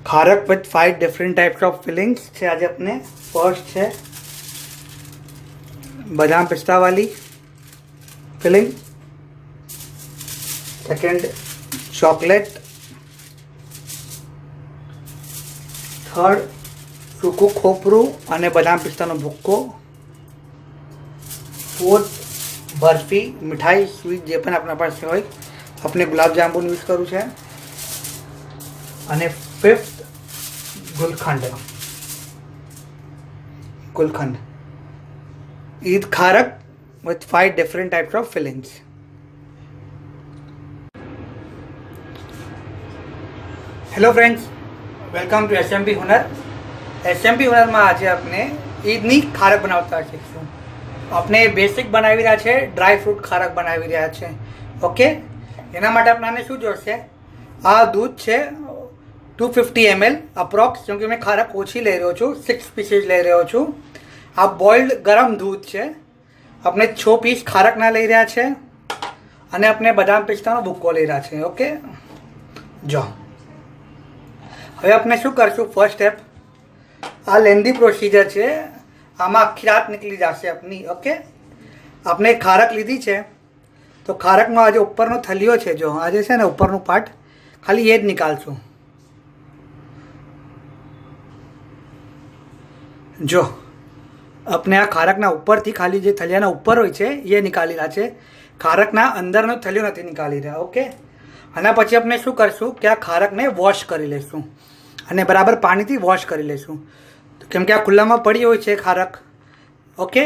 ખારક with 5 different types of fillings છે આજે अपने। फर्स्ट है बादाम पिस्ता वाली फिलिंग, सेकंड चॉकलेट, थर्ड सूकू खोपरू અને બદામ પિસ્તાનો ભૂક્કો, फोर्थ बर्फी मिठाई स्वीट જે પણ આપણા પાસે હોય, આપણે ગુલાબ જાંબુ યુઝ કરું છે, અને ફિફ્થ गुलखंड ईद खारक with 5 different types of fillings। Hello friends, welcome to SMP Hunar. SMP Hunar में आज आपने ईदनी खारक बनावता શીખશું। આપણે બેસિક બનાવી રહ્યા છે, ડ્રાય ફ્રૂટ ખારક બનાવી રહ્યા છે। ઓકે, એના માટે આપણને શું જોઈશે? આ દૂધ છે 250 ml અપ્રોક્સ, કેમ કે મેં ખારક ઓછી લઈ રહ્યો છું, 6 પીસીસ લઈ રહ્યો છું। આ બોઇલ્ડ ગરમ દૂધ છે। આપણે 6 પીસ ખારકના લઈ રહ્યા છે અને આપણે બદામ પિસ્તાનો ભૂક્કો લઈ રહ્યા છે। ઓકે, જો હવે આપણે શું કરશું? ફર્સ્ટ સ્ટેપ, આ લેન્ધી પ્રોસિજર છે, આમાં આખી રાત નીકળી જશે આપની। ઓકે, આપણે ખારક લીધી છે તો ખારકનો આજે ઉપરનો થલિયો છે, જો આજે છે ને ઉપરનું પાર્ટ ખાલી એ જ નિકાલશું। જો આપણે આ ખારકના ઉપરથી ખાલી જે થલિયાના ઉપર હોય છે એ નિકાલી રહ્યા છે, ખારકના અંદરનો થલિયો નથી નિકાલી રહ્યા। ઓકે, આના પછી આપણે શું કરશું કે આ ખારકને વોશ કરી લઈશું અને બરાબર પાણીથી વોશ કરી લઈશું, કેમ કે આ ખુલ્લામાં પડી હોય છે ખારક। ઓકે,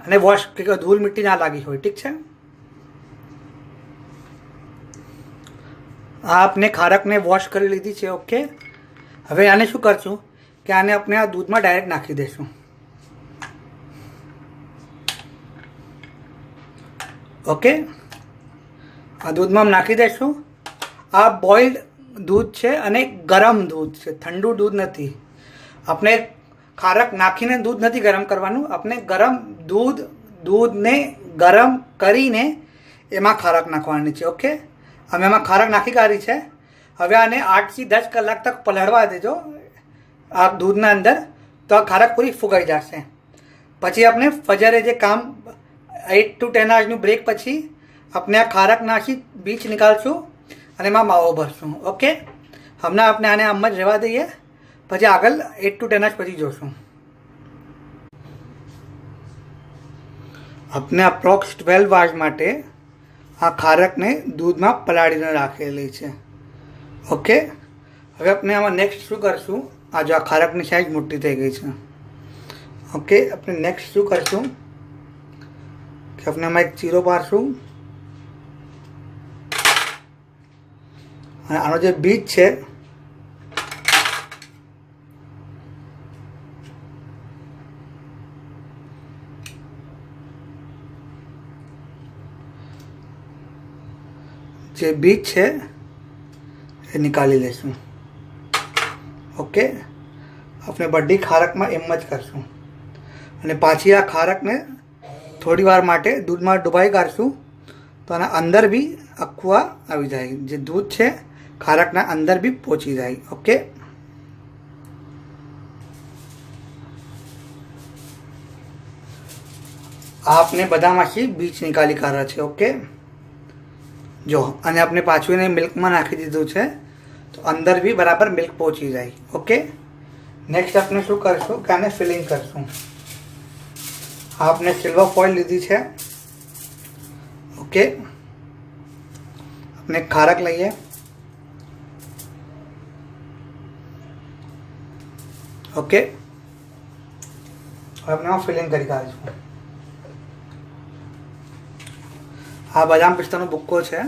અને વોશ ધૂળ મિટ્ટી ના લાગી હોય। ઠીક છે, આ આપણે ખારકને વોશ કરી લીધી છે। ઓકે, હવે આને શું કરશું કે આને આપણે આ દૂધમાં ડાયરેક્ટ નાખી દઈશું। ઓકે, આ દૂધમાં નાખી દઈશું। આ બોઇલ્ડ દૂધ છે અને ગરમ દૂધ છે, ઠંડુ દૂધ નથી। આપણે ખારક નાખીને દૂધ નથી ગરમ કરવાનું, આપણે ગરમ દૂધને ગરમ કરીને એમાં ખારક નાખવાની છે। ઓકે, અમે એમાં ખારક નાખી કાઢી છે। હવે આને 8 થી 10 કલાક તક પલાળવા દેજો આ દૂધના અંદર, તો આ ખારક પૂરી ફુગાઈ જશે। પછી આપણે ફજરે જે કામ 8 to 10 અવર્સનું બ્રેક પછી આપણે આ ખારક નાખી બીજ નિકાલશું અને એમાં માવો ભરશું। ઓકે, હમણાં આપણે આને આમ જ રહેવા દઈએ, પછી આગળ 8 to 10 અવર્સ પછી જોશું। આપણે અપ્રોક્સ 12 અવર્સ માટે આ ખારકને દૂધમાં પલાળીને રાખેલી છે। ઓકે, હવે આપણે આમાં નેક્સ્ટ શું કરશું? આ જો આ ખારકની સાઈઝ મોટી થઈ ગઈ છે। ઓકે, આપણે નેક્સ્ટ શું કરશું કે આપણે આમાં એક ચીરો પાડશું અને આનો જે બીજ છે એ નિકાલી લઈશું। ઓકે, આપણે બધી ખારકમાં એમ જ કરશું અને પાછી આ ખારકને થોડી વાર માટે દૂધમાં ડુબાઈ કાઢશું, તો આના અંદર બી અખવા આવી જાય, જે દૂધ છે ખારકના અંદર બી પહોંચી જાય। ઓકે, આ આપણે બધામાંથી બીજ નિકાલી કાઢ્યા છે। ઓકે, જો અને આપણે પાછું એને મિલ્કમાં નાખી દીધું છે તો અંદર બી બરાબર મિલ્ક પહોંચી જાય। ઓકે, નેક્સ્ટ આપણે શું કરશું કે આને ફિલિંગ કરશું। आपने सिल्वर फॉइल लीधी है। ओके, अपने खारक लईए, ओके, अपने फिलिंग करी काढीશું। आ बदाम पिस्ताનો ભૂક્કો છે।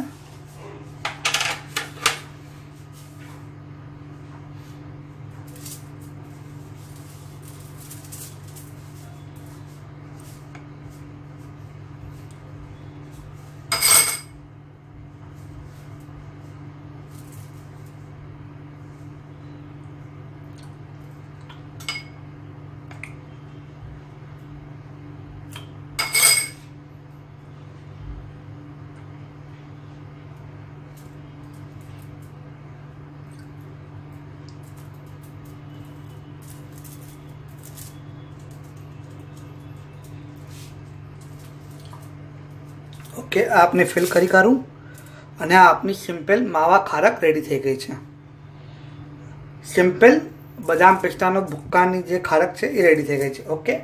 ઓકે, આ આપને ફિલ કરી કાઢું અને આ આપની સિમ્પલ માવા ખારક રેડી થઈ ગઈ છે. સિમ્પલ બદામ પિસ્તાનો ભુક્કાની જે ખારક છે એ રેડી થઈ ગઈ છે. ઓકે,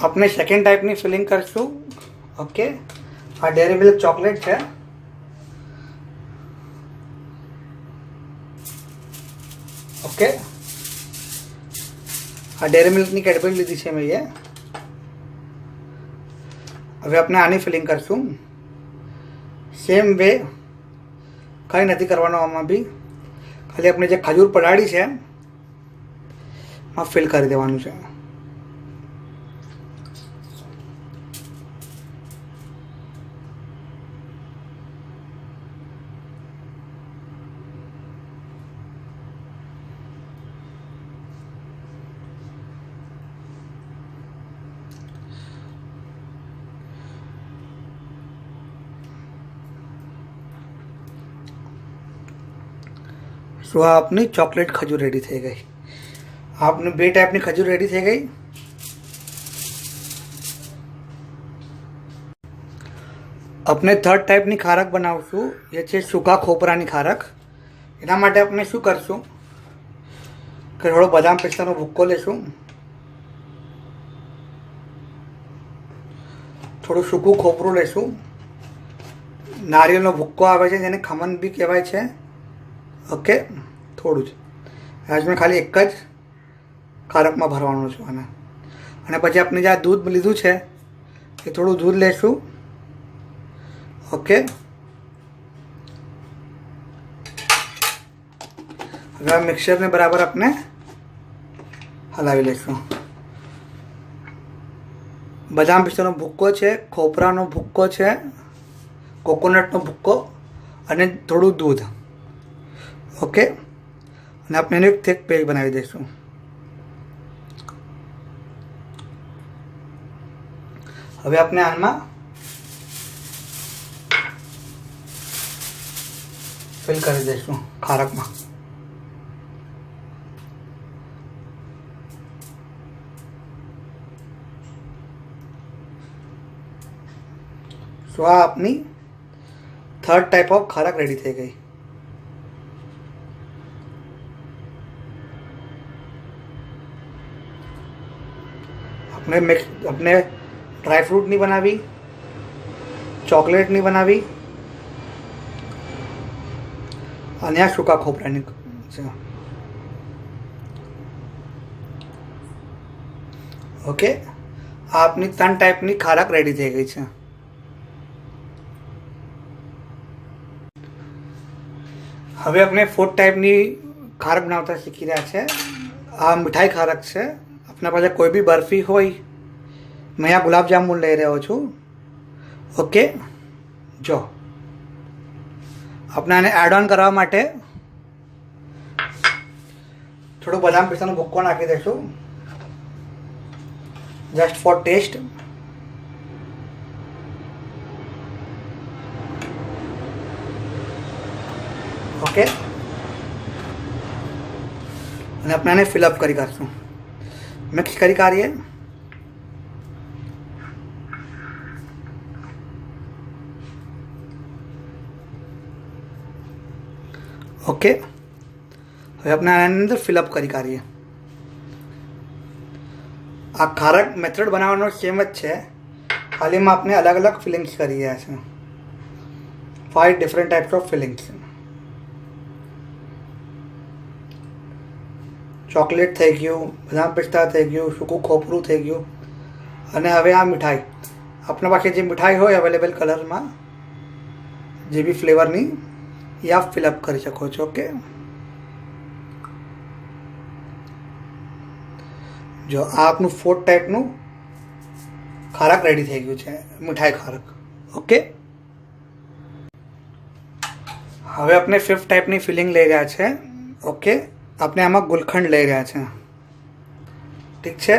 આપણે સેકન્ડ ટાઈપની ફિલિંગ કરીશું. ઓકે, આ ડેરી મિલ્ક ચોકલેટ છે. ઓકે, આ ડેરી મિલ્કની કેડબરી લીધી છે મેં. હવે આપણે આની ફિલિંગ કરશું. સેમ વે, કંઈ નથી કરવાનું આમાં બી, ખાલી આપણે જે ખજૂર પડાડી છે એમાં ફિલ કરી દેવાનું છે. સો આપની ચોકલેટ ખજૂર રેડી થઈ ગઈ. આપની બે ટાઈપની ખજૂર રેડી થઈ ગઈ. આપણે થર્ડ ટાઈપની ખારક બનાવશું, એ છે સૂકા ખોપરાની ખારક. એના માટે આપણે શું કરશું કે થોડો બદામ પિસ્તાનો ભૂક્કો લેશું, થોડું સૂકું ખોપરું લેશું, નારિયેળનો ભૂક્કો આવે છે જેને ખમણ બી કહેવાય છે. ઓકે, થોડું જ આજ મેં ખાલી એક જ ખારકમાં ભરવાનું છે આને. અને પછી આપણે જે આ દૂધ લીધું છે એ થોડું દૂધ લેશું. ઓકે, હવે મિક્સરને બરાબર આપણે હલાવી લઈશું. બદામ પિસ્તાનો ભૂક્કો છે, ખોપરાનો ભૂક્કો છે, કોકોનટનો ભૂક્કો અને થોડું દૂધ. ઓકે, અને આપણે એનું એક થીક પેક બનાવી દઈશું. હવે આપણે આમાં ફિલ કરી દઈશું ખારકમાં. સો આ આપની થર્ડ ટાઈપ ઓફ ખારક રેડી થઈ ગઈ. अपने ड्राई फ्रूट नहीं बनावी, चॉकलेट नहीं बनावी અને આ સૂકા ખોપરાની છે. ઓકે, આ આપની 3 ટાઈપની ખારક રેડી થઈ ગઈ છે. હવે આપણે 4th ટાઈપની ખારક બનાવતા શીખી રહ્યા છે. આ મીઠાઈ ખારક છે. આપના પાસે કોઈ બી બરફી હોય, મેં આ ગુલાબજાંબુ લઈ રહ્યો છું. ઓકે, જો આપણે આને એડ ઓન કરવા માટે થોડું બદામ પિસ્તાનો ભૂક્કો નાખી દઈશું, જસ્ટ ફોર ટેસ્ટ. ઓકે, અને આપણે આને ફિલઅપ કરી કાઢશું, મિક્સ કરી કાઢીએ. ઓકે, હવે આપણે આની અંદર ફિલઅપ કરી કાઢીએ. આ ખારક મેથડ બનાવવાનો સેમ જ છે, ખાલી એમાં આપણે અલગ અલગ ફિલિંગ્સ કરી રહ્યા છે. 5 different types of fillings. Chocolate થઈ ગયું, બદામ પિસ્તા થઈ ગયું, સૂકું ખોપરું થઈ ગયું, અને હવે આ મીઠાઈ. આપણા પાસે જે મીઠાઈ હોય અવેલેબલ કલરમાં, જે બી ફ્લેવરની, એ આપ ફિલઅપ કરી શકો છો. ઓકે, જો આ આપનું 4th ટાઈપનું ખારક રેડી થઈ ગયું છે, મીઠાઈ ખારક. ઓકે, હવે આપણે 5th ટાઈપની ફિલિંગ લઈ રહ્યા છે. ઓકે, આપણે આમાં ગુલખંડ લઈ રહ્યા છે. ઠીક છે,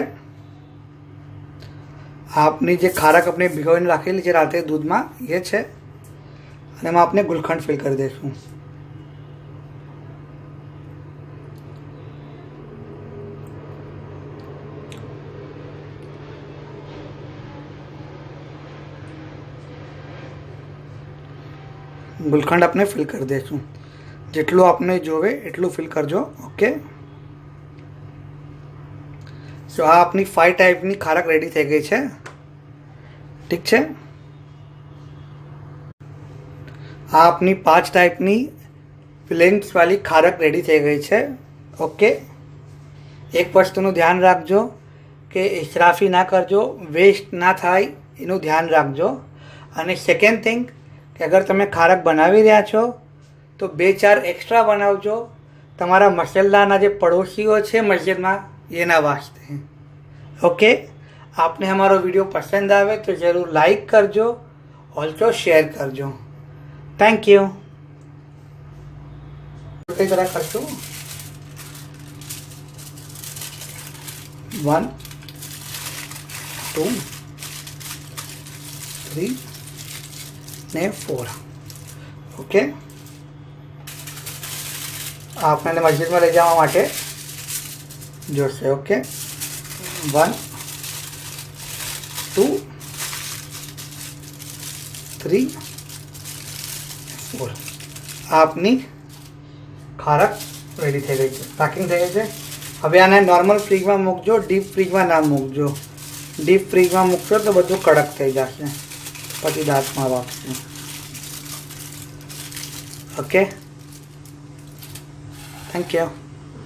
આપની જે ખારક આપણે ભીગોઈને રાખેલી છે રાતે દૂધમાં, એ છે, અને એમાં આપણે ગુલખંડ ફિલ કરી દઈશું. ગુલકંડ આપણે ફિલ કરી દઈશું. જેટલું આપણે જોવે એટલું ફિલ કરજો. ઓકે, સો આ આપણી 5 ટાઈપની ખારક રેડી થઈ ગઈ છે. ઠીક છે, આ આપની 5 ટાઈપની ફિલિંગ્સવાળી ખારક રેડી થઈ ગઈ છે. ઓકે, એક વસ્તુનું ધ્યાન રાખજો કે ઇસરાફી ના કરજો, વેસ્ટ ના થાય એનું ધ્યાન રાખજો. અને સેકન્ડ થિંગ કે અગર તમે ખારક બનાવી રહ્યા છો તો 2-4 એક્સ્ટ્રા બનાવજો તમારા મસલદાના જે પડોશીઓ છે મસ્જિદમાં એના વાસ્તે. ઓકે, આપને हमारा वीडियो पसंद आवे तो ज़रूर लाइक करजो, ऑल्सो शेयर करजो. Thank you. कई तरह करशू 1 2 3 ને 4. ઓકે, आपने मस्जिद में लई जवा माटे जोड़शे. ओके, 1 2 3 4. આપની ખારક રેડી થઈ ગઈ છે, પેકિંગ થઈ ગઈ છે. હવે આને નોર્મલ ફ્રીજમાં મૂકજો, ડીપ ફ્રીજમાં ના મૂકજો. ડીપ ફ્રીજમાં મૂકશો તો બધું કડક થઈ જશે, પછી દાંતમાં વાગશે. Okay, thank you.